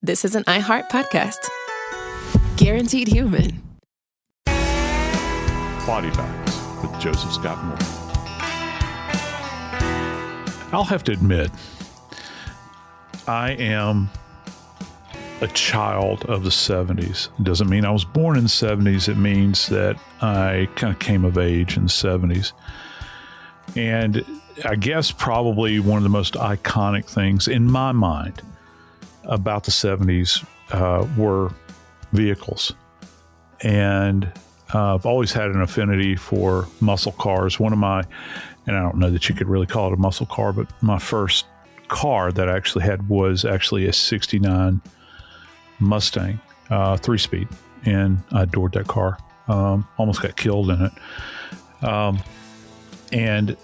This is an iHeart podcast. Guaranteed human. Body Bags with Joseph Scott Moore. I'll have to admit, I am a child of the 70s. It doesn't mean I was born in the 70s. It means that I kind of came of age in the 70s. And I guess probably one of the most iconic things in my mind about the 70s were vehicles. And I've always had an affinity for muscle cars. One of my, and I don't know that you could really call it a muscle car, but my first car that I actually had was actually a 69 Mustang, 3-speed. And I adored that car. Almost got killed in it. And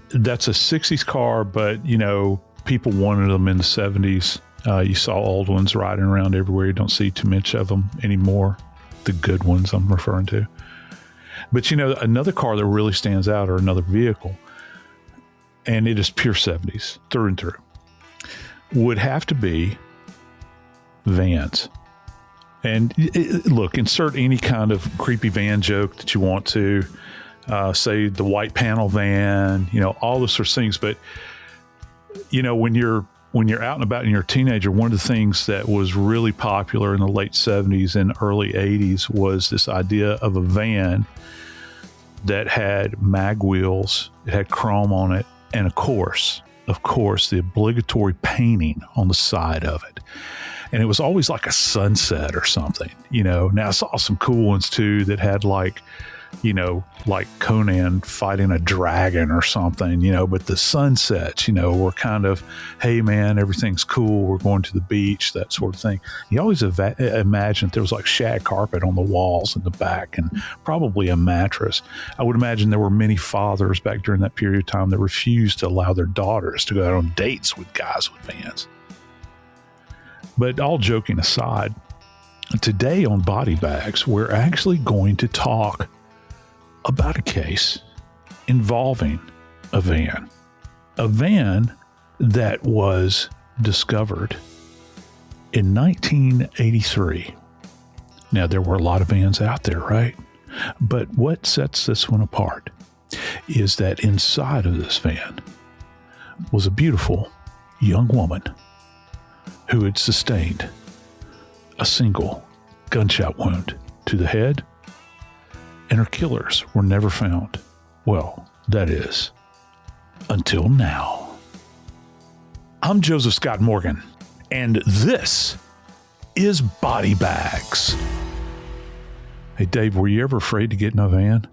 that's a 60s car, but, you know, people wanted them in the 70s. You saw old ones riding around everywhere. You don't see too much of them anymore. The good ones I'm referring to. But, you know, another car that really stands out, or another vehicle, and it is pure 70s through and through, would have to be vans. And look, insert any kind of creepy van joke that you want to, say the white panel van, you know, all those sorts of things. But, you know, when you're out and about and you're a teenager, one of the things that was really popular in the late 70s and early 80s was this idea of a van that had mag wheels, it had chrome on it, and of course, the obligatory painting on the side of it. And it was always like a sunset or something, you know. Now I saw some cool ones too that had like, you know, like Conan fighting a dragon or something, you know, but the sunsets, you know, were kind of, hey man, everything's cool. We're going to the beach, that sort of thing. You always imagine there was like shag carpet on the walls in the back and probably a mattress. I would imagine there were many fathers back during that period of time that refused to allow their daughters to go out on dates with guys with vans. But all joking aside, today on Body Bags, we're actually going to talk about a case involving a van that was discovered in 1983. Now, there were a lot of vans out there, right? But what sets this one apart is that inside of this van was a beautiful young woman who had sustained a single gunshot wound to the head, and her killers were never found. Well, that is, until now. I'm Joseph Scott Morgan, and this is Body Bags. Hey, Dave, were you ever afraid to get in a van?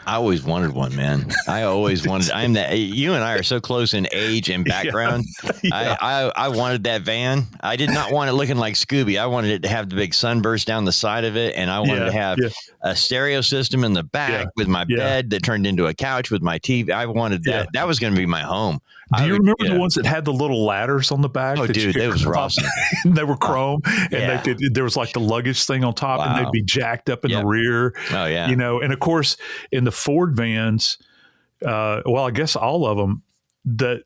I always wanted one, man. I always wanted. You and I are so close in age and background. Yeah. I wanted that van. I did not want it looking like Scooby. I wanted it to have the big sunburst down the side of it, and I wanted to have a stereo system in the back with my bed that turned into a couch with my TV. I wanted that. Yeah. That was going to be my home. Do you remember the ones that had the little ladders on the back? Oh, dude, it was awesome. They were chrome, and there was like the luggage thing on top, and they'd be jacked up in the rear. Oh, yeah. You know, and of course, in the Ford vans, well, I guess all of them, the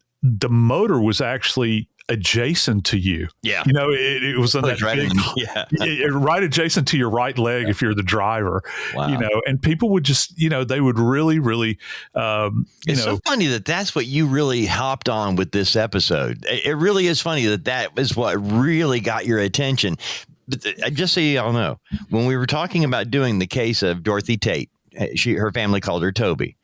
motor was actually adjacent to you. Yeah. You know, it was on that right adjacent to your right leg if you're the driver. Wow. You know, and people would just, you know, they would really, it's so funny that that's what you really hopped on with this episode. It really is funny that is what really got your attention. But just so you all know, when we were talking about doing the case of Dorothy Tate, her family called her Toby.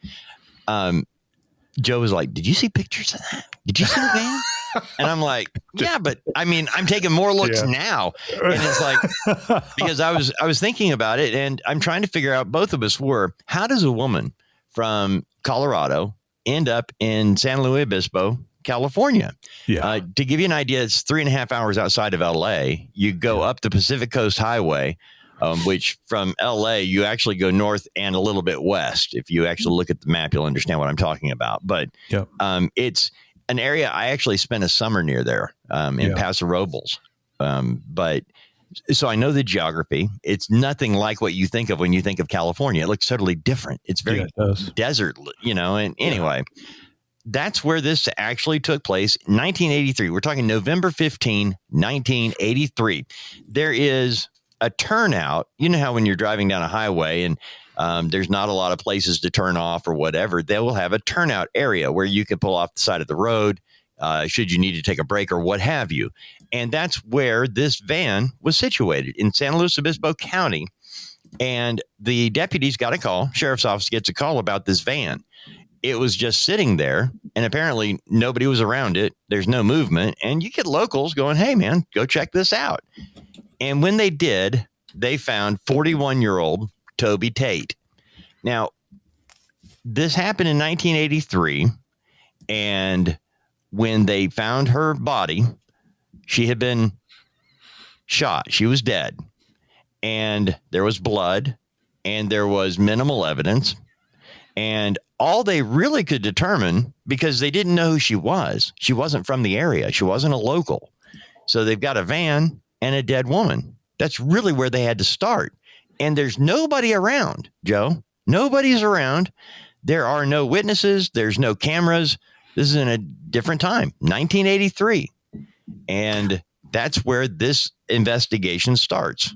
Joe was like, "Did you see pictures of that? Did you see the van?" And I'm like, "Yeah, but I mean, I'm taking more looks now." And it's like, because I was thinking about it, and I'm trying to figure out, both of us were, how does a woman from Colorado end up in San Luis Obispo, California? Yeah. To give you an idea, it's 3.5 hours outside of LA. You go up the Pacific Coast Highway, which from LA, you actually go north and a little bit west. If you actually look at the map, you'll understand what I'm talking about. But it's an area, I actually spent a summer near there in Paso Robles. But so I know the geography. It's nothing like what you think of when you think of California. It looks totally different. It's very desert, you know. And anyway, that's where this actually took place. 1983. We're talking November 15, 1983. There is a turnout. You know how when you're driving down a highway and there's not a lot of places to turn off or whatever, they will have a turnout area where you can pull off the side of the road should you need to take a break or what have you. And that's where this van was situated, in San Luis Obispo County. And the deputies got a call. Sheriff's office gets a call about this van. It was just sitting there, and apparently nobody was around it. There's no movement. And you get locals going, hey, man, go check this out. And when they did, they found 41-year-old Toby Tate. Now, this happened in 1983, and when they found her body, she had been shot. She was dead, and there was blood, and there was minimal evidence, and all they really could determine, because they didn't know who she wasn't from the area. She wasn't a local. So they've got a van and a dead woman. That's really where they had to start. And there's nobody around, Joe. Nobody's around. There are no witnesses. There's no cameras. This is in a different time, 1983. And that's where this investigation starts.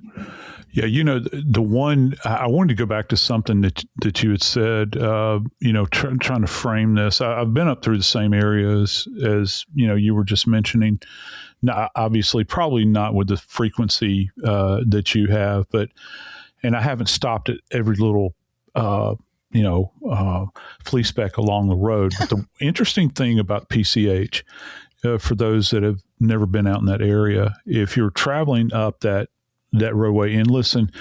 Yeah, the one I wanted to go back to something that you had said. Trying to frame this. I've been up through the same areas as you were just mentioning. Not, obviously, probably not with the frequency that you have, and I haven't stopped at every little flea speck along the road. But the interesting thing about PCH, for those that have never been out in that area, if you're traveling up that roadway, and listen,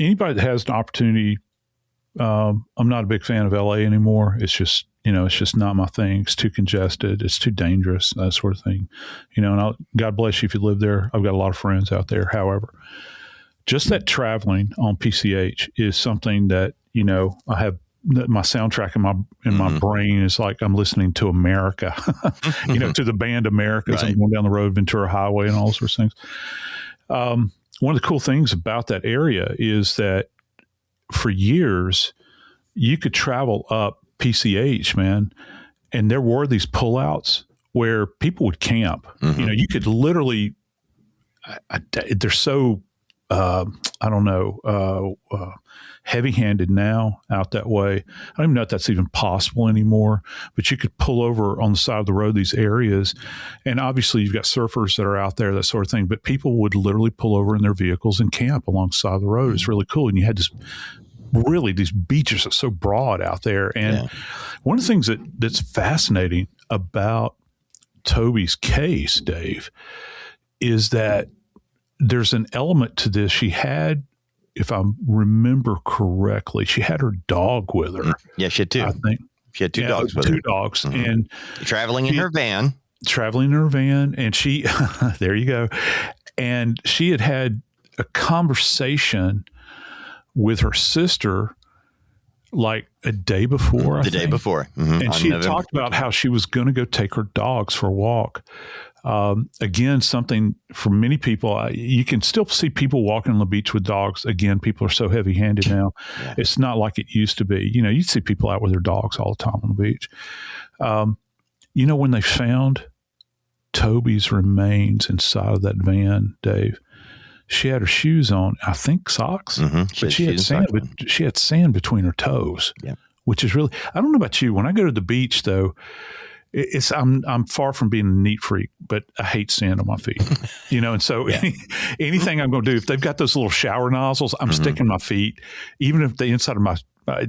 anybody that has an opportunity, I'm not a big fan of LA anymore. It's just not my thing. It's too congested. It's too dangerous, that sort of thing. And God bless you if you live there. I've got a lot of friends out there. However, just that traveling on PCH is something that, I have my soundtrack in my brain is like I'm listening to America, to the band America as I'm going down the road, Ventura Highway and all sorts of things. One of the cool things about that area is that for years you could travel up PCH, man, and there were these pullouts where people would camp. Mm-hmm. You could literally, they're so, heavy-handed now out that way. I don't even know if that's even possible anymore, but you could pull over on the side of the road, these areas. And obviously you've got surfers that are out there, that sort of thing, but people would literally pull over in their vehicles and camp alongside the road. It's really cool. And you had these beaches are so broad out there. And one of the things that's fascinating about Toby's case, Dave, is that there's an element to this. She had, if I remember correctly, she had her dog with her. Yeah, she had two. I think she had two dogs with her. Two dogs. Mm-hmm. And traveling in her van. And she, there you go. And she had a conversation with her sister like a day before. The day before. Mm-hmm. And she had talked about how she was going to go take her dogs for a walk. Again, something for many people, you can still see people walking on the beach with dogs. Again, people are so heavy-handed now. Yeah. It's not like it used to be. You'd see people out with their dogs all the time on the beach. When they found Toby's remains inside of that van, Dave, she had her shoes on, I think socks, but she had sand between her toes, which is really, I don't know about you. When I go to the beach though, I'm far from being a neat freak, but I hate sand on my feet, and so anything I'm going to do, if they've got those little shower nozzles, I'm sticking my feet, even if the inside of my,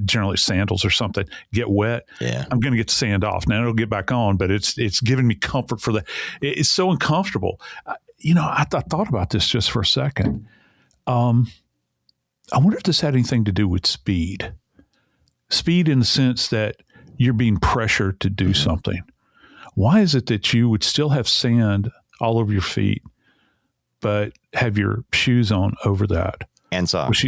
generally sandals or something, get wet, I'm going to get the sand off. Now it'll get back on, but it's giving me comfort for that. It's so uncomfortable. I thought about this just for a second. I wonder if this had anything to do with speed in the sense that you're being pressured to do something. Why is it that you would still have sand all over your feet, but have your shoes on over that? And socks.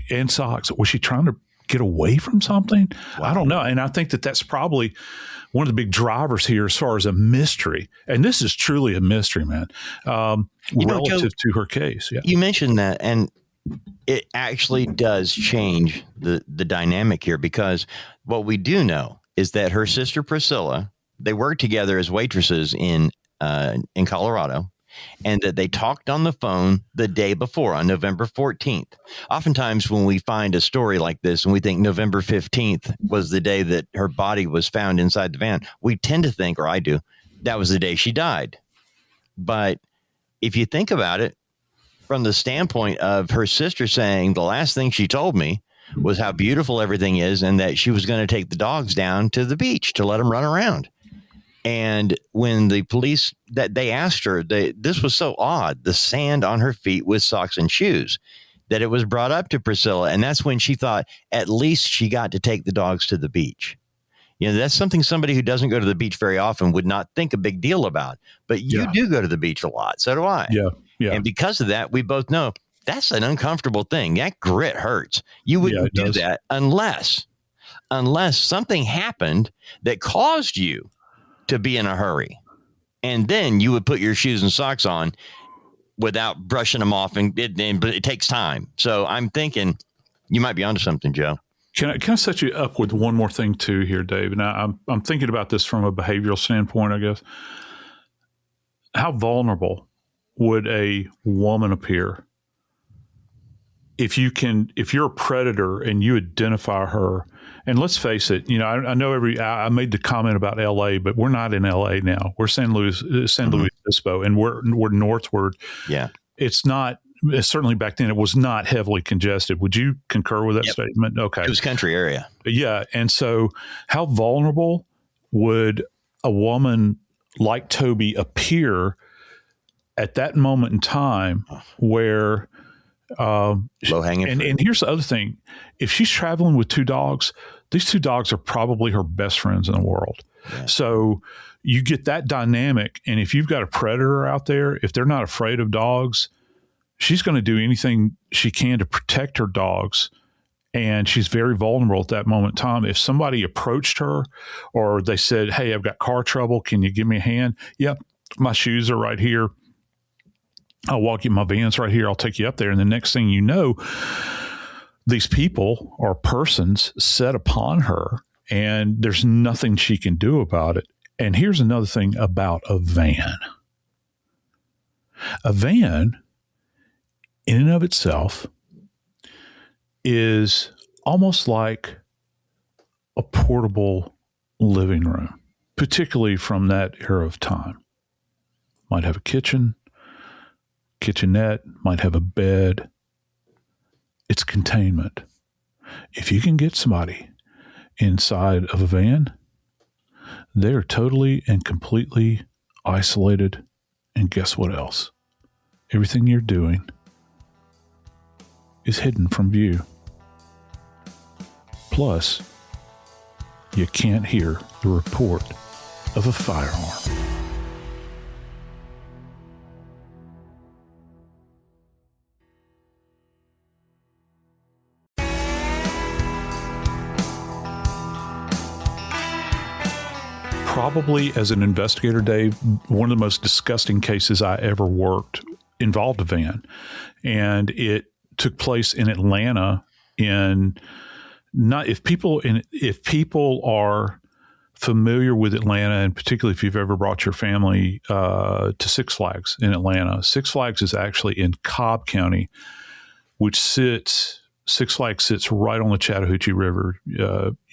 And socks. Was she trying to get away from something? Wow. I don't know. And I think that's probably one of the big drivers here as far as a mystery. And this is truly a mystery, man, relative to her case. Yeah. You mentioned that, and it actually does change the dynamic here, because what we do know is that her sister Priscilla, they worked together as waitresses in Colorado, and that they talked on the phone the day before, on November 14th. Oftentimes when we find a story like this and we think November 15th was the day that her body was found inside the van, we tend to think, or I do, that was the day she died. But if you think about it from the standpoint of her sister saying the last thing she told me was how beautiful everything is and that she was going to take the dogs down to the beach to let them run around. And when the police that they asked her, this was so odd, the sand on her feet with socks and shoes, that it was brought up to Priscilla. And that's when she thought at least she got to take the dogs to the beach. That's something somebody who doesn't go to the beach very often would not think a big deal about. But you do go to the beach a lot. So do I. Yeah. Yeah. And because of that, we both know that's an uncomfortable thing. That grit hurts. You wouldn't do that unless something happened that caused you to be in a hurry. And then you would put your shoes and socks on without brushing them off. But it takes time. So I'm thinking you might be onto something, Joe. Can I set you up with one more thing too here, Dave? And I'm thinking about this from a behavioral standpoint, I guess. How vulnerable would a woman appear if you're a predator and you identify her? And let's face it, I know I made the comment about LA, but we're not in LA now. We're San Luis Obispo, and we're northward. Yeah. It's not, certainly back then, it was not heavily congested. Would you concur with that statement? Okay. It was country area. Yeah. And so how vulnerable would a woman like Toby appear at that moment in time where low-hanging fruit. And here's the other thing. If she's traveling with two dogs, these two dogs are probably her best friends in the world. Yeah. So you get that dynamic. And if you've got a predator out there, if they're not afraid of dogs, she's going to do anything she can to protect her dogs. And she's very vulnerable at that moment in time. If somebody approached her or they said, hey, I've got car trouble, can you give me a hand? Yep, my shoes are right here. I'll walk you, my van's right here. I'll take you up there. And the next thing you know, these people or persons set upon her and there's nothing she can do about it. And here's another thing about a van. A van, in and of itself, is almost like a portable living room, particularly from that era of time. Might have a kitchenette, might have a bed. It's containment. If you can get somebody inside of a van, they're totally and completely isolated. And guess what else? Everything you're doing is hidden from view. Plus, you can't hear the report of a firearm. Probably as an investigator, Dave, one of the most disgusting cases I ever worked involved a van, and it took place in Atlanta. If people are familiar with Atlanta, and particularly if you've ever brought your family to Six Flags in Atlanta, Six Flags is actually in Cobb County, Six Flags sits right on the Chattahoochee River.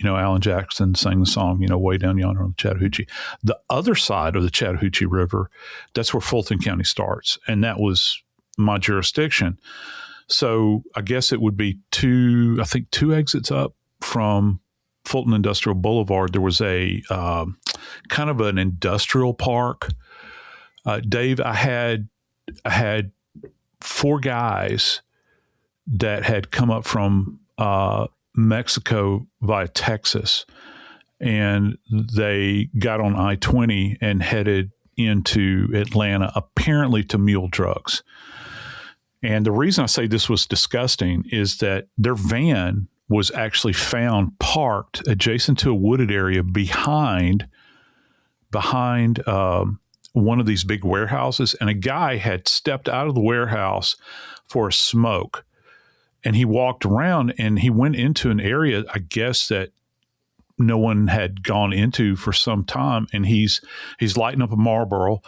Alan Jackson sang the song, way down yonder on the Chattahoochee. The other side of the Chattahoochee River, that's where Fulton County starts. And that was my jurisdiction. So I guess it would be two exits up from Fulton Industrial Boulevard. There was a kind of an industrial park. Dave, I had 4 guys that had come up from Mexico via Texas, and they got on I-20 and headed into Atlanta, apparently to mule drugs. And the reason I say this was disgusting is that their van was actually found parked adjacent to a wooded area behind one of these big warehouses, and a guy had stepped out of the warehouse for a smoke. And he walked around and he went into an area, I guess, that no one had gone into for some time. And he's lighting up a Marlboro,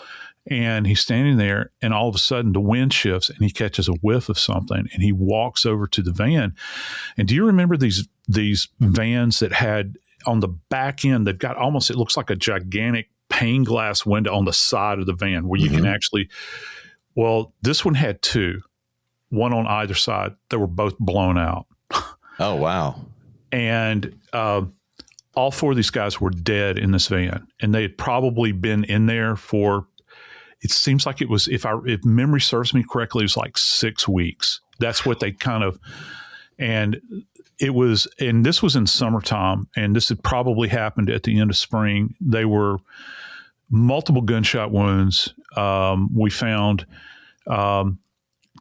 and he's standing there, and all of a sudden the wind shifts and he catches a whiff of something, and he walks over to the van. And do you remember these vans that had on the back end, they've got almost, it looks like a gigantic pane glass window on the side of the van where you can actually, well, this one had two, one on either side. They were both blown out. Oh, wow. And all four of these guys were dead in this van, and they had probably been in there for, it seems like it was, if memory serves me correctly, it was like 6 weeks. That's what they kind of, and it was, and this was in summertime, and this had probably happened at the end of spring. They were multiple gunshot wounds. We found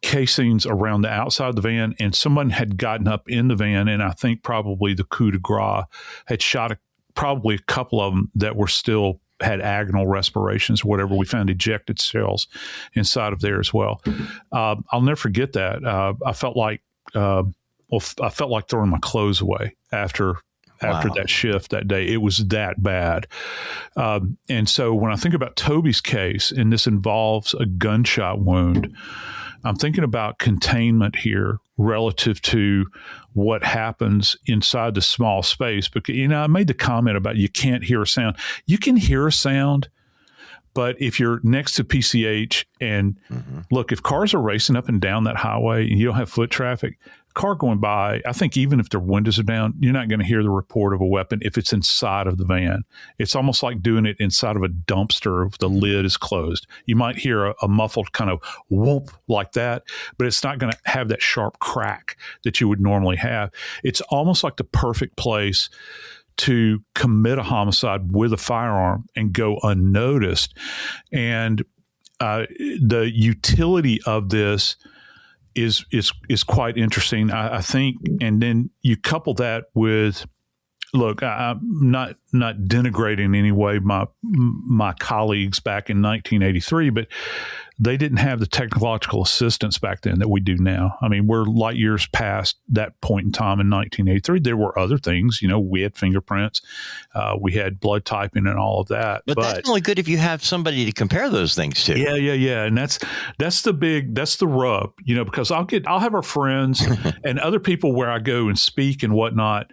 casings around the outside of the van, and someone had gotten up in the van, and I think probably the coup de grace had shot probably a couple of them that were still had agonal respirations or whatever. We found ejected cells inside of there as well. I'll never forget that. I felt like throwing my clothes away after that shift that day. It was that bad. And so when I think about Toby's case, and this involves a gunshot wound, I'm thinking about containment here relative to what happens inside the small space. Because, I made the comment about you can't hear a sound. You can hear a sound, but if you're next to PCH and look, if cars are racing up and down that highway and you don't have foot traffic, car going by, I think even if their windows are down, you're not going to hear the report of a weapon if it's inside of the van. It's almost like doing it inside of a dumpster if the lid is closed. You might hear a muffled kind of whoop like that, but it's not going to have that sharp crack that you would normally have. It's almost like the perfect place to commit a homicide with a firearm and go unnoticed. And the utility of this is quite interesting, I think. And then you couple that with, look, I'm not denigrating in any way my colleagues back in 1983, but they didn't have the technological assistance back then that we do now. I mean, we're light years past that point in time in 1983. There were other things, we had fingerprints, we had blood typing and all of that. But that's only good if you have somebody to compare those things to. Yeah. And that's the rub, because I'll have our friends and other people where I go and speak and whatnot.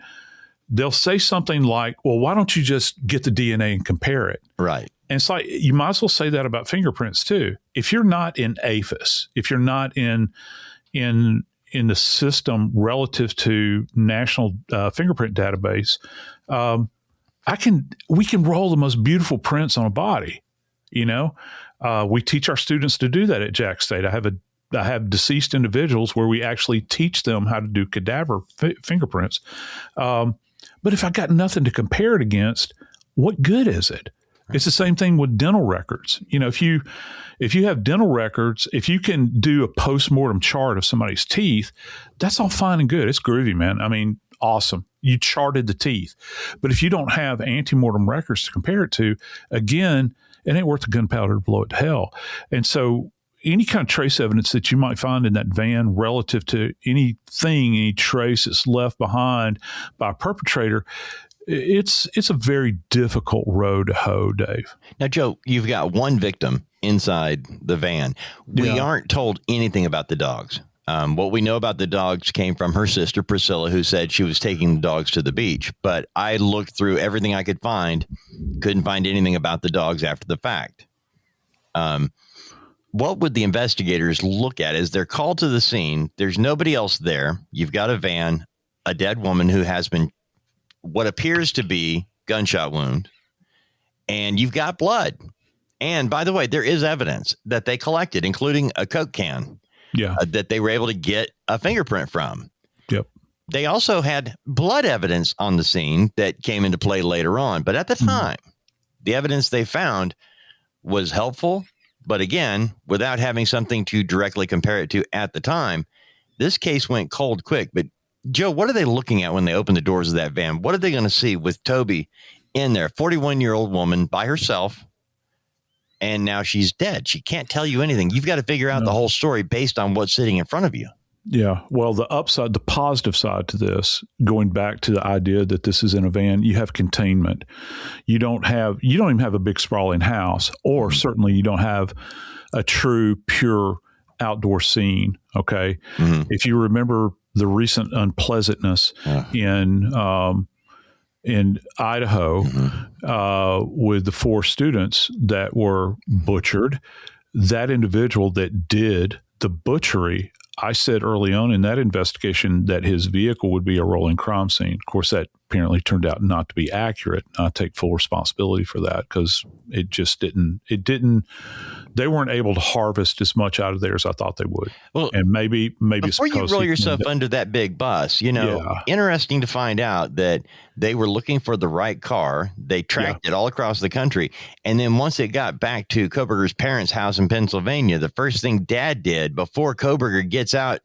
They'll say something like, well, why don't you just get the DNA and compare it? Right. And it's like, you might as well say that about fingerprints too. If you're not in APHIS, if you're not in the system relative to National Fingerprint Database, we can roll the most beautiful prints on a body. We teach our students to do that at Jack State. I have deceased individuals where we actually teach them how to do cadaver fingerprints. But if I got nothing to compare it against, what good is it? It's the same thing with dental records. If you have dental records, if you can do a postmortem chart of somebody's teeth, that's all fine and good. It's groovy, man. I mean, awesome. You charted the teeth. But if you don't have antemortem records to compare it to, again, it ain't worth the gunpowder to blow it to hell. And so any kind of trace evidence that you might find in that van relative to any trace that's left behind by a perpetrator, it's a very difficult road to hoe, Dave. Now, Joe, you've got one victim inside the van. We aren't told anything about the dogs. What we know about the dogs came from her sister, Priscilla, who said she was taking the dogs to the beach. But I looked through everything I could find, couldn't find anything about the dogs after the fact. What would the investigators look at as they're called to the scene? There's nobody else there. You've got a van, a dead woman who has been what appears to be gunshot wound, and you've got blood. And by the way, there is evidence that they collected, including a Coke can that they were able to get a fingerprint from. Yep. They also had blood evidence on the scene that came into play later on. But at the time, the evidence they found was helpful. But again, without having something to directly compare it to at the time, this case went cold quick. But Joe, what are they looking at when they open the doors of that van? What are they going to see with Toby in there? 41-year-old woman by herself, and now she's dead. She can't tell you anything. You've got to figure out the whole story based on what's sitting in front of you. Yeah. Well, the positive side to this, going back to the idea that this is in a van, you have containment. You don't even have a big sprawling house, or certainly you don't have a true, pure outdoor scene. Okay. Mm-hmm. If you remember the recent unpleasantness in Idaho, with the 4 students that were butchered, that individual that did the butchery, I said early on in that investigation that his vehicle would be a rolling crime scene. Of course, that apparently turned out not to be accurate. I take full responsibility for that, because it just didn't, they weren't able to harvest as much out of there as I thought they would. Well, and maybe before you roll yourself under that big bus, interesting to find out that they were looking for the right car. They tracked it all across the country. And then once it got back to Koberger's parents' house in Pennsylvania, the first thing Dad did before Koberger gets out,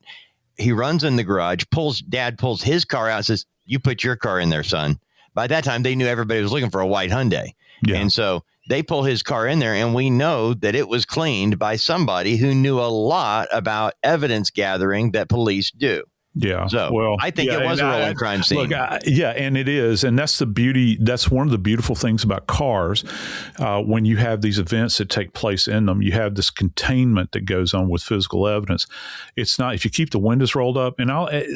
he runs in the garage, Dad pulls his car out and says, "You put your car in there, son." By that time, they knew everybody was looking for a white Hyundai. Yeah. And so they pull his car in there, and we know that it was cleaned by somebody who knew a lot about evidence gathering that police do. Yeah. So I think it was a rolling crime scene. Look, and it is. And that's the beauty. That's one of the beautiful things about cars. When you have these events that take place in them, you have this containment that goes on with physical evidence. It's not, if you keep the windows rolled up, and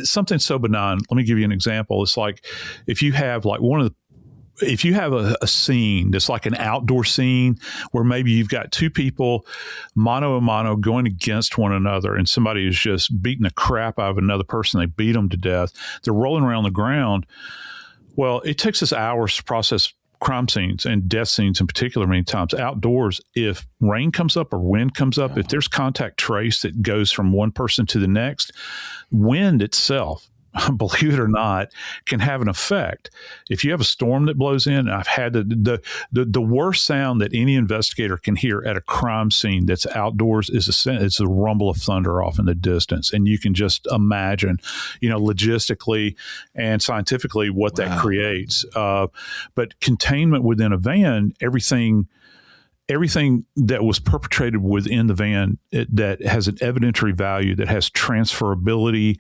something so benign, let me give you an example. It's like, if you have a scene that's like an outdoor scene where maybe you've got 2 people mano a mano going against one another, and somebody is just beating the crap out of another person. They beat them to death. They're rolling around the ground. Well, it takes us hours to process crime scenes and death scenes in particular. Many times outdoors, if rain comes up or wind comes up, if there's contact trace that goes from one person to the next, wind itself, believe it or not, can have an effect. If you have a storm that blows in, I've had the worst sound that any investigator can hear at a crime scene that's outdoors is the rumble of thunder off in the distance. And you can just imagine, logistically and scientifically what that creates. But containment within a van, everything that was perpetrated within the van that has an evidentiary value, that has transferability,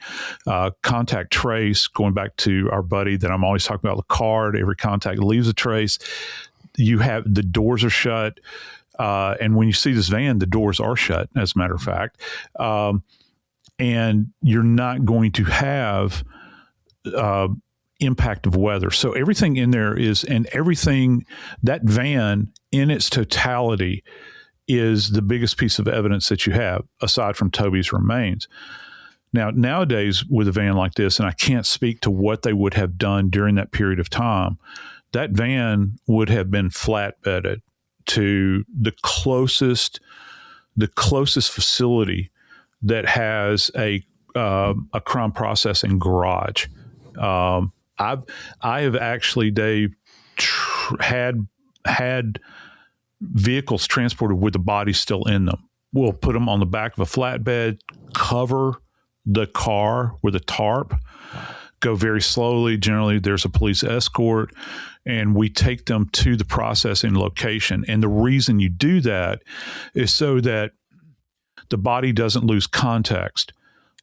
contact trace, going back to our buddy that I'm always talking about, the card, every contact leaves a trace. You have, the doors are shut. And when you see this van, the doors are shut, as a matter of fact. And you're not going to have impact of weather. So everything in there is, and everything, that van in its totality is the biggest piece of evidence that you have, aside from Toby's remains. Now, nowadays with a van like this, and I can't speak to what they would have done during that period of time, that van would have been flatbedded to the closest facility that has a crime processing garage. I have actually, Dave, had vehicles transported with the body still in them. We'll put them on the back of a flatbed, cover the car with a tarp, go very slowly. Generally, there's a police escort, and we take them to the processing location. And the reason you do that is so that the body doesn't lose context.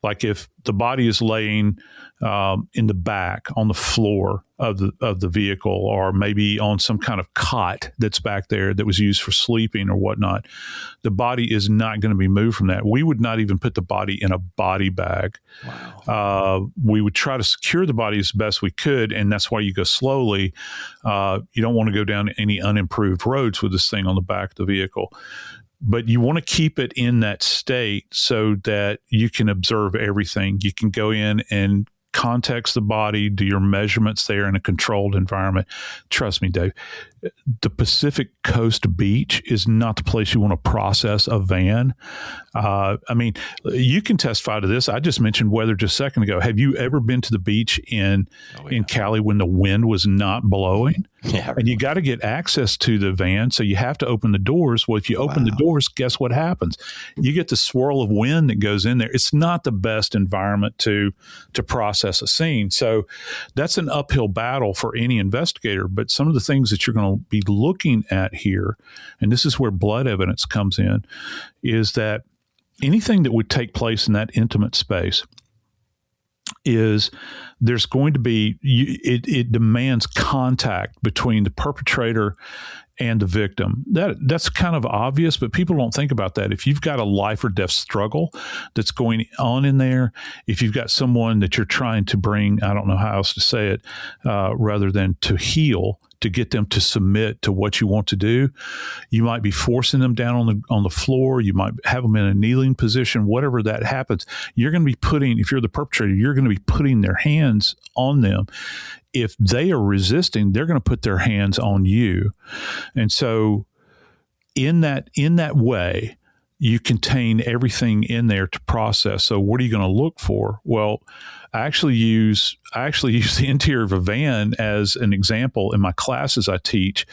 Like if the body is laying in the back on the floor of the vehicle, or maybe on some kind of cot that's back there that was used for sleeping or whatnot, the body is not going to be moved from that. We would not even put the body in a body bag. Wow. We would try to secure the body as best we could, and that's why you go slowly. You don't want to go down any unimproved roads with this thing on the back of the vehicle. But you want to keep it in that state so that you can observe everything. You can go in and context the body, do your measurements there in a controlled environment. Trust me, Dave, the Pacific Coast beach is not the place you want to process a van. I mean, you can testify to this. I just mentioned weather just a second ago. Have you ever been to the beach in Cali when the wind was not blowing? Yeah, and you got to get access to the van, so you have to open the doors. Well, if you open the doors, guess what happens? You get the swirl of wind that goes in there. It's not the best environment to process a scene. So that's an uphill battle for any investigator. But some of the things that you're going to be looking at here, and this is where blood evidence comes in, is that anything that would take place in that intimate space, is there's going to be, it demands contact between the perpetrator and the victim. That's kind of obvious, but people don't think about that. If you've got a life or death struggle that's going on in there, if you've got someone that you're trying to bring, I don't know how else to say it, rather than to heal, to get them to submit to what you want to do, you might be forcing them down on the floor. You might have them in a kneeling position. Whatever that happens, you're going to be putting, if you're the perpetrator, you're going to be putting their hands on them. If they are resisting, they're going to put their hands on you. And so in that way, you contain everything in there to process. So what are you going to look for? Well, I actually use the interior of a van as an example in my classes I teach,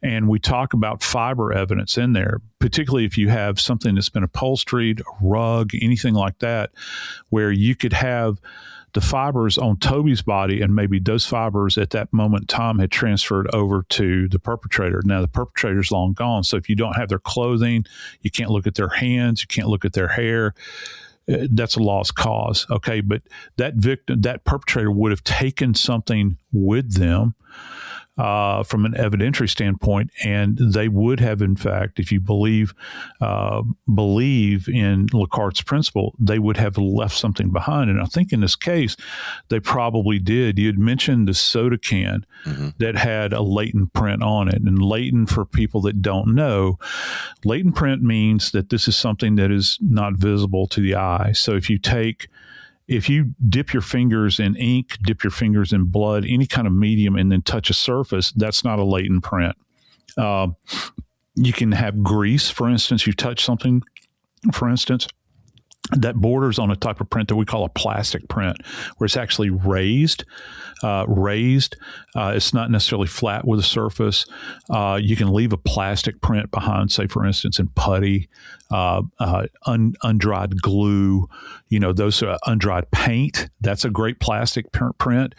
and we talk about fiber evidence in there, particularly if you have something that's been upholstered, a rug, anything like that, where you could have the fibers on Toby's body, and maybe those fibers at that moment in time had transferred over to the perpetrator. Now the perpetrator's long gone, so if you don't have their clothing, you can't look at their hands, you can't look at their hair. That's a lost cause. Okay. But that victim, that perpetrator would have taken something with them from an evidentiary standpoint, and they would have, in fact, if you believe in Lecart's principle, they would have left something behind. And I think in this case, they probably did. You had mentioned the soda can that had a latent print on it. And latent, for people that don't know, latent print means that this is something that is not visible to the eye. So if you dip your fingers in ink, dip your fingers in blood, any kind of medium, and then touch a surface, that's not a latent print. You can have grease, for instance. You touch something, for instance, that borders on a type of print that we call a plastic print, where it's actually raised. It's not necessarily flat with a surface. You can leave a plastic print behind, say, for instance, in putty, undried glue, those are undried paint. That's a great plastic print.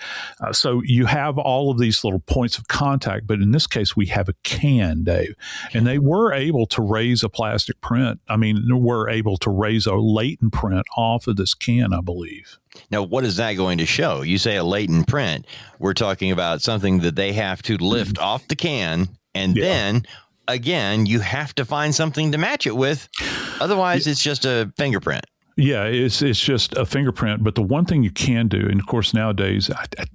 So you have all of these little points of contact, but in this case, we have a can, Dave, and they were able to raise a plastic print. I mean, they were able to raise a latent print off of this can, I believe. Now, what is that going to show? You say a latent print. We're talking about something that they have to lift off the can, and then, again, you have to find something to match it with. Otherwise, it's just a fingerprint. Yeah, it's just a fingerprint. But the one thing you can do, and of course nowadays,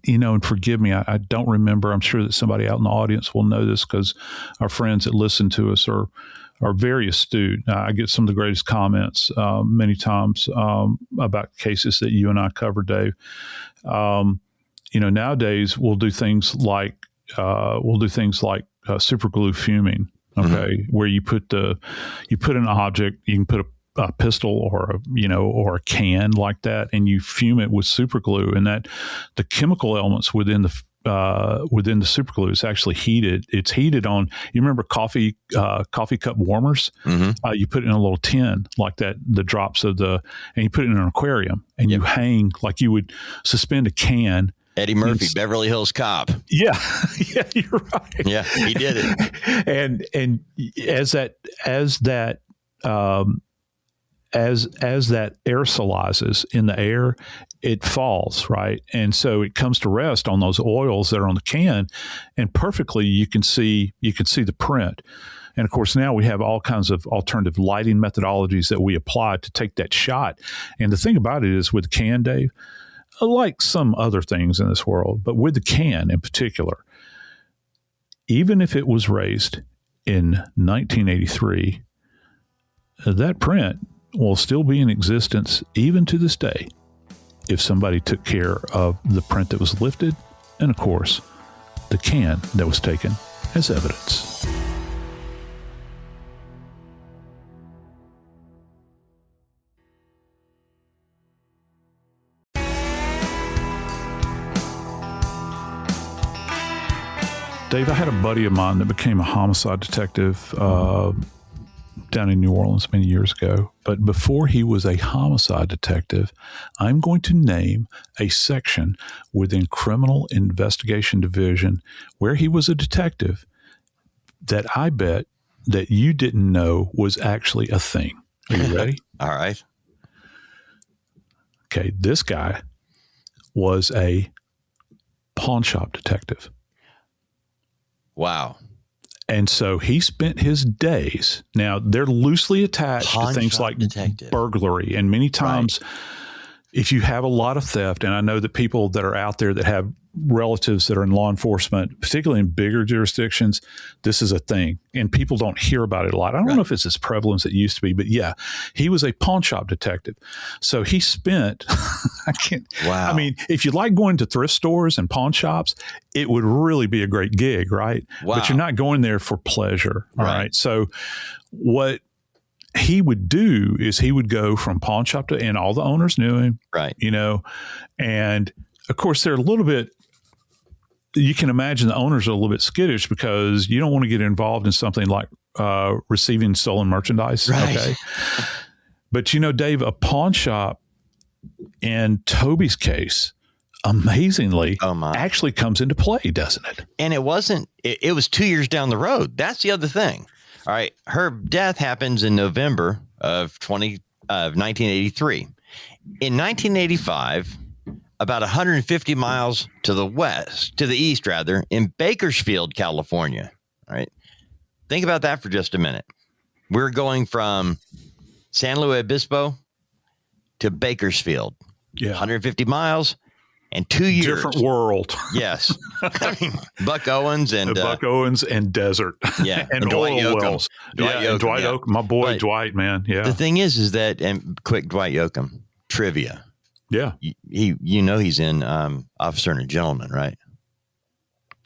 and forgive me, I don't remember. I'm sure that somebody out in the audience will know this, because our friends that listen to us are very astute. I get some of the greatest comments many times about cases that you and I cover, Dave. Nowadays we'll do things like super glue fuming. Okay, where you put an object, you can put a pistol or a can like that, and you fume it with super glue, and that the chemical elements within the super glue is actually heated. It's heated on, you remember coffee cup warmers? You put it in a little tin like that, the drops and you put it in an aquarium, and you hang, like you would suspend a can. Eddie Murphy, Beverly Hills Cop. Yeah, you're right. Yeah, he did it. And as that aerosolizes in the air, it falls, right? And so it comes to rest on those oils that are on the can, and perfectly you can see the print. And of course, now we have all kinds of alternative lighting methodologies that we apply to take that shot. And the thing about it is, with the can, Dave, like some other things in this world, but with the can in particular, even if it was raised in 1983, that print will still be in existence even to this day if somebody took care of the print that was lifted and, of course, the can that was taken as evidence. Dave, I had a buddy of mine that became a homicide detective down in New Orleans many years ago. But before he was a homicide detective, I'm going to name a section within Criminal Investigation Division where he was a detective that I bet that you didn't know was actually a thing. Are you ready? All right. Okay, this guy was a pawn shop detective. Wow. And so he spent his days. Now, they're loosely attached to things like burglary. And many times, if you have a lot of theft, and I know that people that are out there that have relatives that are in law enforcement, particularly in bigger jurisdictions, this is a thing. And people don't hear about it a lot. I don't know if it's as prevalent as it used to be, but yeah, he was a pawn shop detective. So he spent, I mean, if you like going to thrift stores and pawn shops, it would really be a great gig, right? Wow. But you're not going there for pleasure. All right. So what he would do is he would go from pawn shop to, and all the owners knew him, right? You know, and of course they're a little bit, you can imagine the owners are a little bit skittish because you don't want to get involved in something like receiving stolen merchandise. Right. Okay. But, you know, Dave, a pawn shop in Toby's case, amazingly, actually comes into play, doesn't it? And it wasn't, it was 2 years down the road. That's the other thing. All right. Her death happens in November of 1983. In 1985, about 150 miles to the east, in Bakersfield, California. All right. Think about that for just a minute. We're going from San Luis Obispo to Bakersfield. Yeah. 150 miles and 2 years. Different world. Yes. I mean, Buck Owens and desert. Yeah. and Dwight Yoakam. Dwight Yoakam. My boy, but Dwight, man. Yeah. The thing is that, and quick Dwight Yoakam trivia. Yeah. He's in Officer and a Gentleman, right?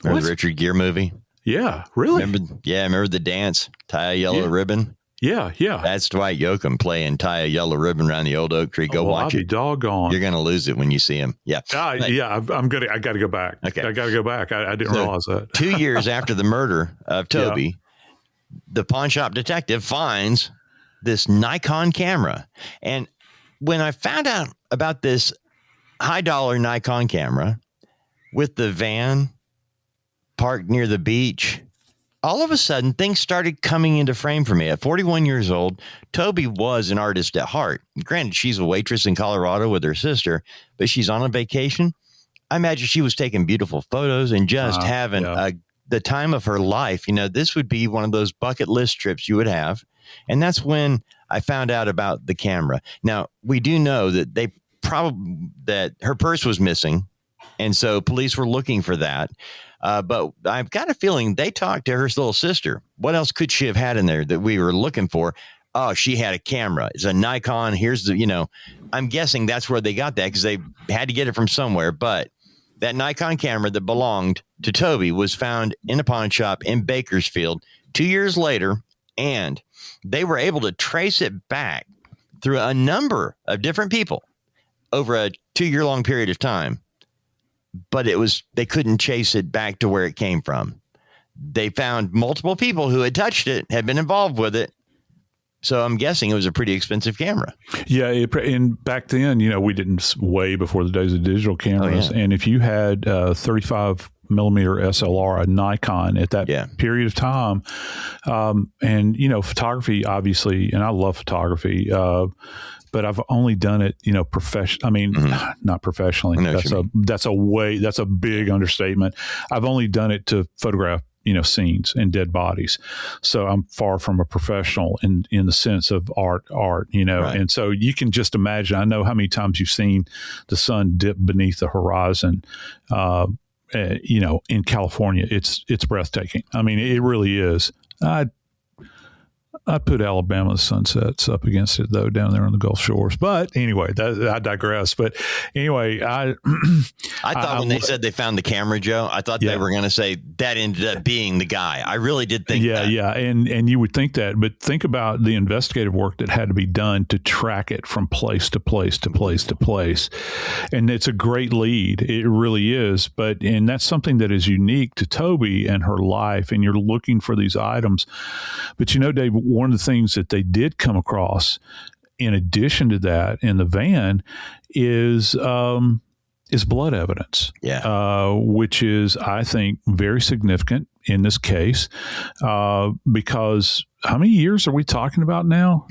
Remember the Richard Gere movie? Yeah, really? Remember the dance, Tie a Yellow Ribbon? Yeah. That's Dwight Yoakam playing Tie a Yellow Ribbon around the old oak tree. Go watch it. Doggone. You're going to lose it when you see him. Yeah. I got to go back. Okay. I got to go back. I didn't realize that. 2 years after the murder of Toby, the pawn shop detective finds this Nikon camera. And when I found out about this high dollar Nikon camera with the van parked near the beach, all of a sudden things started coming into frame for me. At 41 years old, Toby was an artist at heart. Granted, she's a waitress in Colorado with her sister, but she's on a vacation. I imagine she was taking beautiful photos and just having the time of her life. You know, this would be one of those bucket list trips you would have. And that's when I found out about the camera. Now, we do know that that her purse was missing. And so police were looking for that. But I've got a feeling they talked to her little sister. What else could she have had in there that we were looking for? Oh, she had a camera. It's a Nikon. Here's I'm guessing that's where they got that because they had to get it from somewhere. But that Nikon camera that belonged to Toby was found in a pawn shop in Bakersfield 2 years later. And they were able to trace it back through a number of different people over a 2 year long period of time. But they couldn't chase it back to where it came from. They found multiple people who had touched it, had been involved with it. So I'm guessing it was a pretty expensive camera. Yeah. And back then, we didn't, way before the days of digital cameras. And if you had 35 millimeter SLR, a Nikon at that period of time, and, photography, obviously, and I love photography, but I've only done it, not professionally. That's a big understatement. I've only done it to photograph, scenes and dead bodies. So I'm far from a professional in the sense of art, right. And so you can just imagine, I know how many times you've seen the sun dip beneath the horizon, in California. It's breathtaking. I mean, it really is. I put Alabama sunsets up against it, though, down there on the Gulf Shores. But anyway, I digress. But anyway, I thought when they said they found the camera, Joe, I thought they were going to say that ended up being the guy. I really did think that. Yeah. And you would think that. But think about the investigative work that had to be done to track it from place to place to place to place. And it's a great lead. It really is. And that's something that is unique to Toby and her life. And you're looking for these items. But, Dave, one of the things that they did come across in addition to that in the van is blood evidence, which is, I think, very significant in this case, because how many years are we talking about now?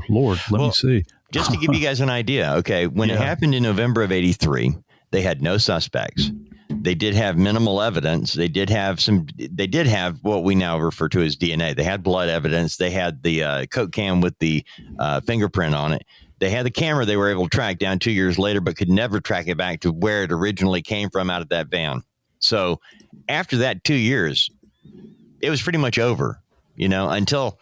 Lord, let me see. just to give you guys an idea. Okay. When it happened in November of 83, they had no suspects. They did have minimal evidence. They did have what we now refer to as DNA. They had blood evidence. They had the Coke can with the fingerprint on it. They had the camera they were able to track down 2 years later, but could never track it back to where it originally came from out of that van. So after that 2 years, it was pretty much over, until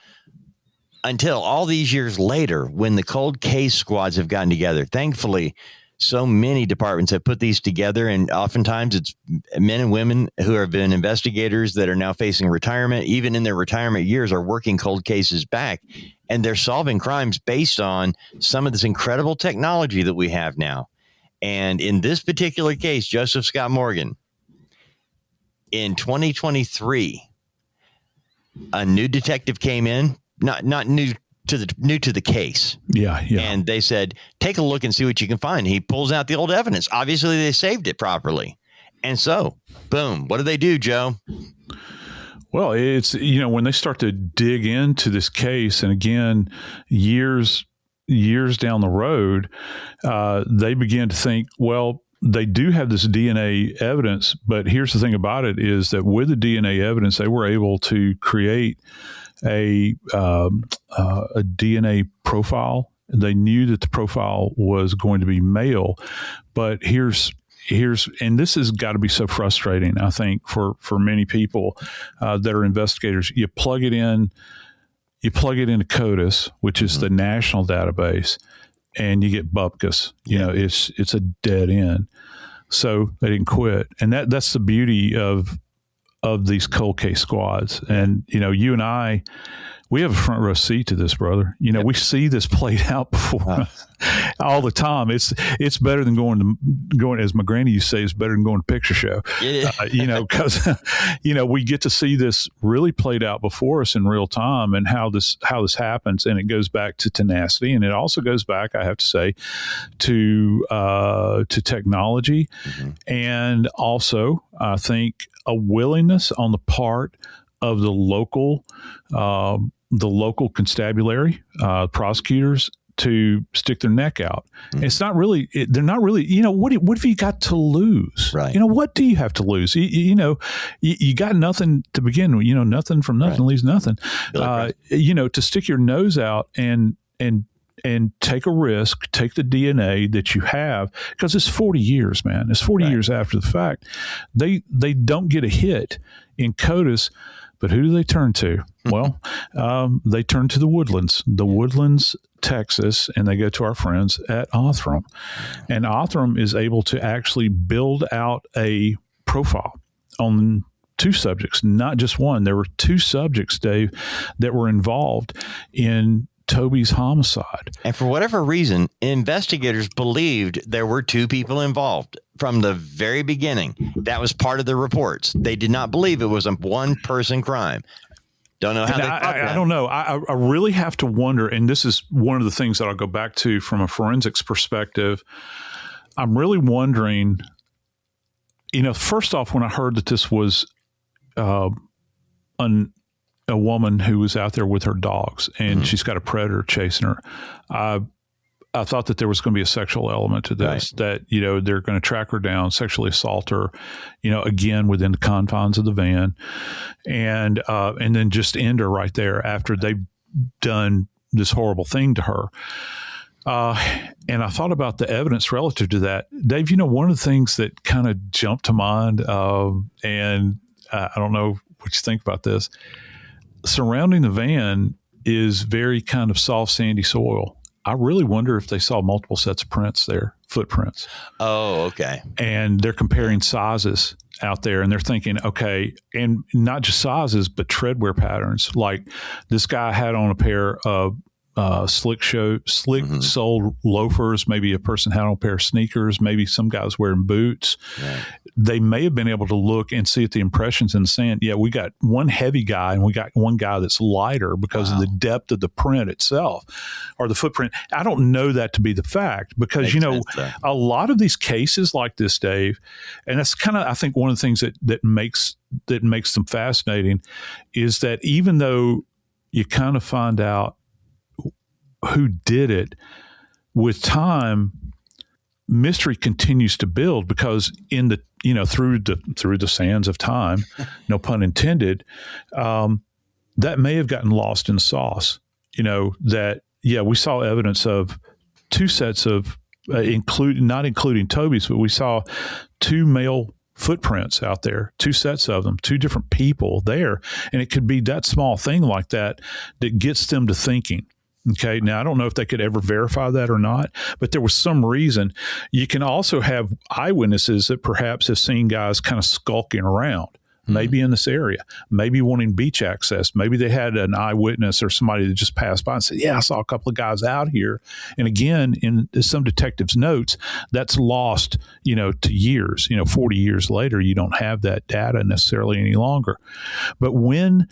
all these years later, when the cold case squads have gotten together. Thankfully, so many departments have put these together, and oftentimes it's men and women who have been investigators that are now facing retirement, even in their retirement years, are working cold cases back, and they're solving crimes based on some of this incredible technology that we have now. And in this particular case, Joseph Scott Morgan, in 2023, a new detective came in, not new to the case. Yeah. And they said, take a look and see what you can find. He pulls out the old evidence. Obviously, they saved it properly. And so, boom. What do they do, Joe? Well, it's, when they start to dig into this case, and again, years down the road, they begin to think, well, they do have this DNA evidence, but here's the thing about it is that with the DNA evidence, they were able to create a DNA profile. They knew that the profile was going to be male, but here's and this has got to be so frustrating, I think, for many people that are investigators. You plug it into CODIS, which is the national database, and you get bupkis. It's a dead end. So they didn't quit, and that's the beauty of these cold case squads. And, you and I, we have a front row seat to this, brother. We see this played out before us all the time. It's better than going, as my granny used to say, it's better than going to picture show. Because, we get to see this really played out before us in real time, and how this happens. And it goes back to tenacity. And it also goes back, I have to say, to technology. Mm-hmm. And also, I think, a willingness on the part of the local constabulary, prosecutors, to stick their neck out. Mm-hmm. It's not really, they're not really, what have you got to lose? Right. What do you have to lose? You got nothing to begin with, nothing from nothing leaves nothing. To stick your nose out and take a risk, take the DNA that you have, because it's 40 years, man. It's 40 years after the fact. They don't get a hit in CODIS, but who do they turn to? Well, they turn to the Woodlands, Texas, and they go to our friends at Othram. And Othram is able to actually build out a profile on two subjects, not just one. There were two subjects, Dave, that were involved in Toby's homicide. And for whatever reason, investigators believed there were two people involved from the very beginning. That was part of the reports. They did not believe it was a one-person crime. Don't know how I don't know. I really have to wonder, and this is one of the things that I'll go back to from a forensics perspective. I'm really wondering, first off, when I heard that this was a woman who was out there with her dogs, and she's got a predator chasing her, I thought that there was going to be a sexual element to this, that, they're going to track her down, sexually assault her, again, within the confines of the van, and then just end her right there after they've done this horrible thing to her. And I thought about the evidence relative to that. Dave, one of the things that kind of jumped to mind, and I don't know what you think about this, surrounding the van is very kind of soft, sandy soil. I really wonder if they saw multiple sets of prints there, footprints. Oh, okay. And they're comparing sizes out there, and they're thinking, okay, and not just sizes, but treadwear patterns. Like this guy had on a pair of slick-soled loafers. Maybe a person had on a pair of sneakers. Maybe some guy was wearing boots. Right. They may have been able to look and see at the impressions in the sand. Yeah, we got one heavy guy and we got one guy that's lighter because of the depth of the print itself or the footprint. I don't know that to be the fact because, a lot of these cases like this, Dave, and that's kind of, I think, one of the things that makes them fascinating is that even though you kind of find out who did it, with time, mystery continues to build because in the, through the sands of time, no pun intended, that may have gotten lost in the sauce. We saw evidence of two sets of, not including Toby's, but we saw two male footprints out there, two sets of them, two different people there. And it could be that small thing like that gets them to thinking. Okay. Now, I don't know if they could ever verify that or not, but there was some reason. You can also have eyewitnesses that perhaps have seen guys kind of skulking around, maybe in this area, maybe wanting beach access. Maybe they had an eyewitness or somebody that just passed by and said, yeah, I saw a couple of guys out here. And again, in some detectives' notes, that's lost, to years, 40 years later, you don't have that data necessarily any longer. But when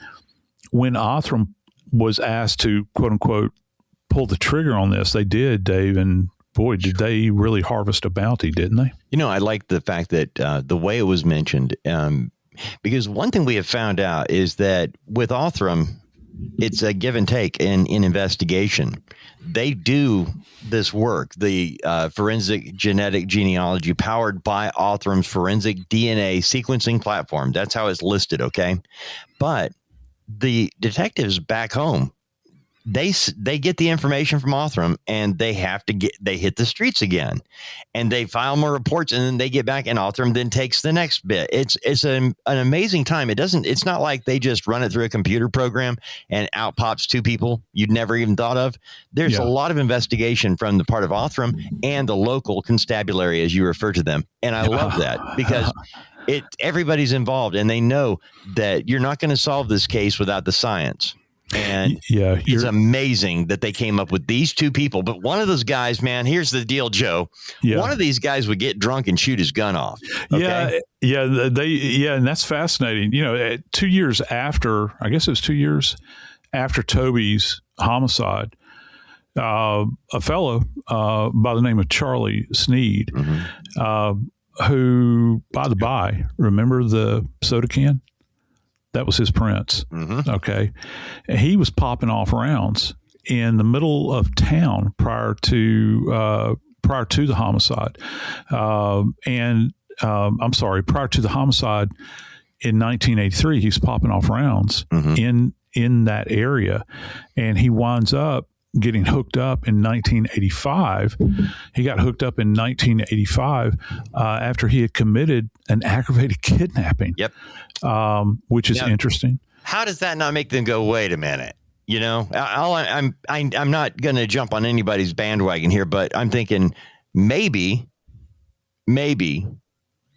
Othram was asked to, quote unquote, pull the trigger on this, they did, Dave, and boy, did they really harvest a bounty, didn't they? I like the fact that the way it was mentioned, because one thing we have found out is that with Othram, it's a give and take in investigation. They do this work, the forensic genetic genealogy powered by Othram's forensic DNA sequencing platform. That's how it's listed, okay? But the detectives back home, they get the information from Othram and they hit the streets again and they file more reports and then they get back and Othram then takes the next bit. It's an amazing time. It's not like they just run it through a computer program and out pops two people you'd never even thought of. There's a lot of investigation from the part of Othram and the local constabulary, as you refer to them. And I love that because everybody's involved and they know that you're not going to solve this case without the science. And it's amazing that they came up with these two people. But one of those guys, man, here's the deal, Joe. Yeah. One of these guys would get drunk and shoot his gun off. Okay? And that's fascinating. 2 years after, I guess it was 2 years after Toby's homicide, a fellow by the name of Charlie Sneed, who, by the by, remember the soda can? That was his prints. Okay. And he was popping off rounds in the middle of town prior to the homicide. Prior to the homicide in 1983, he's popping off rounds in that area. And he winds up getting hooked up in 1985. He got hooked up in 1985 after he had committed an aggravated kidnapping. Yep. Which is interesting. How does that not make them go, wait a minute? I'm not going to jump on anybody's bandwagon here, but I'm thinking maybe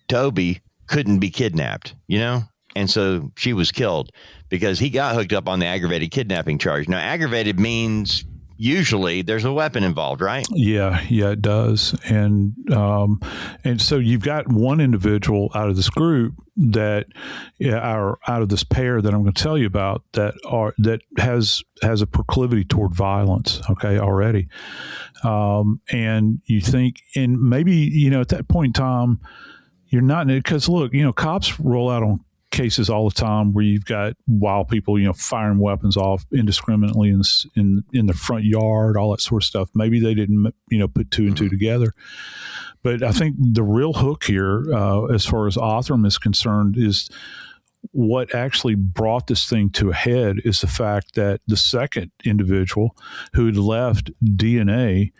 Toby couldn't be kidnapped, and so she was killed because he got hooked up on the aggravated kidnapping charge. Now, aggravated means usually there's a weapon involved, right? Yeah, it does. And so you've got one individual out of this group that are out of this pair that I'm going to tell you about that has a proclivity toward violence. Okay, already. And you think, and maybe, at that point in time, you're not, because look, cops roll out on cases all the time where you've got wild people, firing weapons off indiscriminately in the front yard, all that sort of stuff. Maybe they didn't, put two and two together. But I think the real hook here, as far as Othram is concerned, is what actually brought this thing to a head is the fact that the second individual who had left DNA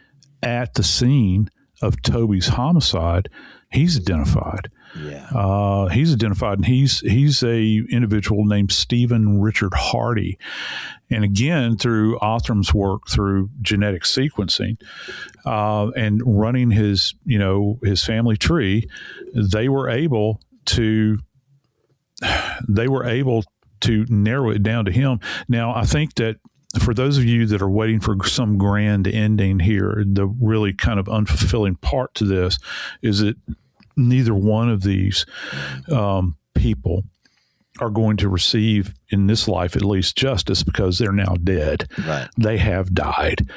at the scene of Toby's homicide, he's identified. Yeah. He's identified, and he's a individual named Stephen Richard Hardy. And again, through Othram's work through genetic sequencing and running his family tree, they were able to narrow it down to him. Now, I think that for those of you that are waiting for some grand ending here, the really kind of unfulfilling part to this is that neither one of these people are going to receive, in this life at least, justice because they're now dead. Right. They have died.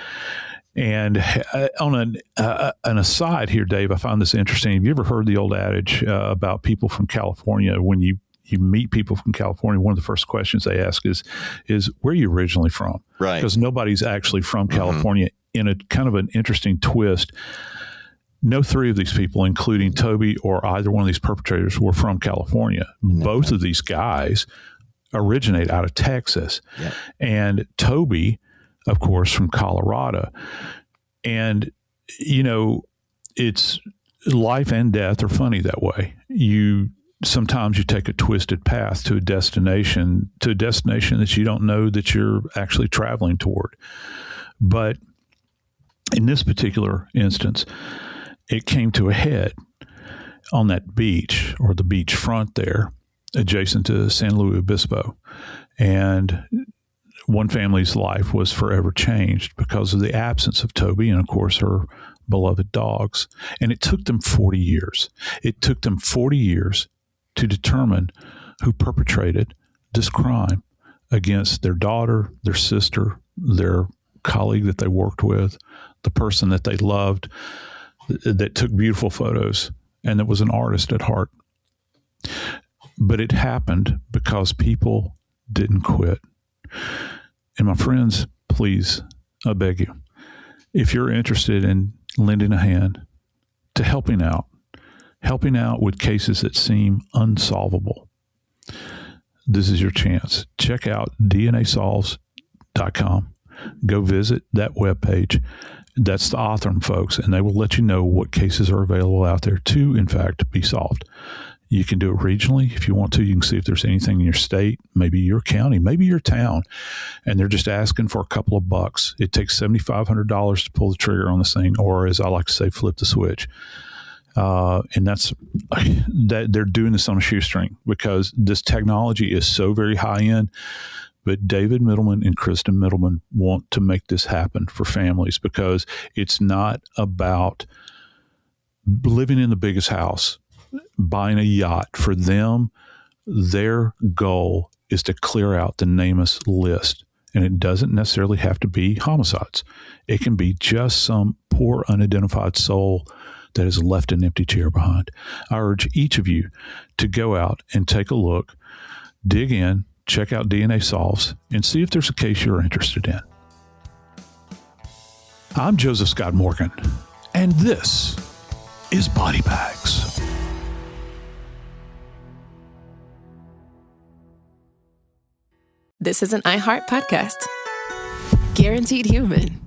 And on an aside here, Dave, I found this interesting. Have you ever heard the old adage about people from California? When you meet people from California, one of the first questions they ask is where are you originally from? Right. Because nobody's actually from California in a kind of an interesting twist, no three of these people, including Toby or either one of these perpetrators, were from California. Both of these guys originate out of Texas. Yep. And Toby, of course, from Colorado. And, it's life and death are funny that way. Sometimes you take a twisted path to a destination that you don't know that you're actually traveling toward. But in this particular instance, it came to a head on that beach, or the beach front there, adjacent to San Luis Obispo. And one family's life was forever changed because of the absence of Toby and, of course, her beloved dogs. And it took them 40 years. It took them 40 years to determine who perpetrated this crime against their daughter, their sister, their colleague that they worked with, the person that they loved, that took beautiful photos, and that was an artist at heart. But it happened because people didn't quit. And my friends, please, I beg you, if you're interested in lending a hand to helping out with cases that seem unsolvable, this is your chance. Check out DNAsolves.com. Go visit that webpage. That's the Othram folks, and they will let you know what cases are available out there to, in fact, be solved. You can do it regionally if you want to. You can see if there's anything in your state, maybe your county, maybe your town, and they're just asking for a couple of bucks. It takes $7,500 to pull the trigger on this thing, or as I like to say, flip the switch. And that's that they're doing this on a shoestring because this technology is so very high end. But David Middleman and Kristen Middleman want to make this happen for families because it's not about living in the biggest house, buying a yacht. For them, their goal is to clear out the nameless list. And it doesn't necessarily have to be homicides. It can be just some poor unidentified soul that has left an empty chair behind. I urge each of you to go out and take a look, dig in, check out DNA Solves, and see if there's a case you're interested in. I'm Joseph Scott Morgan, and this is Body Bags. This is an iHeart podcast. Guaranteed Human.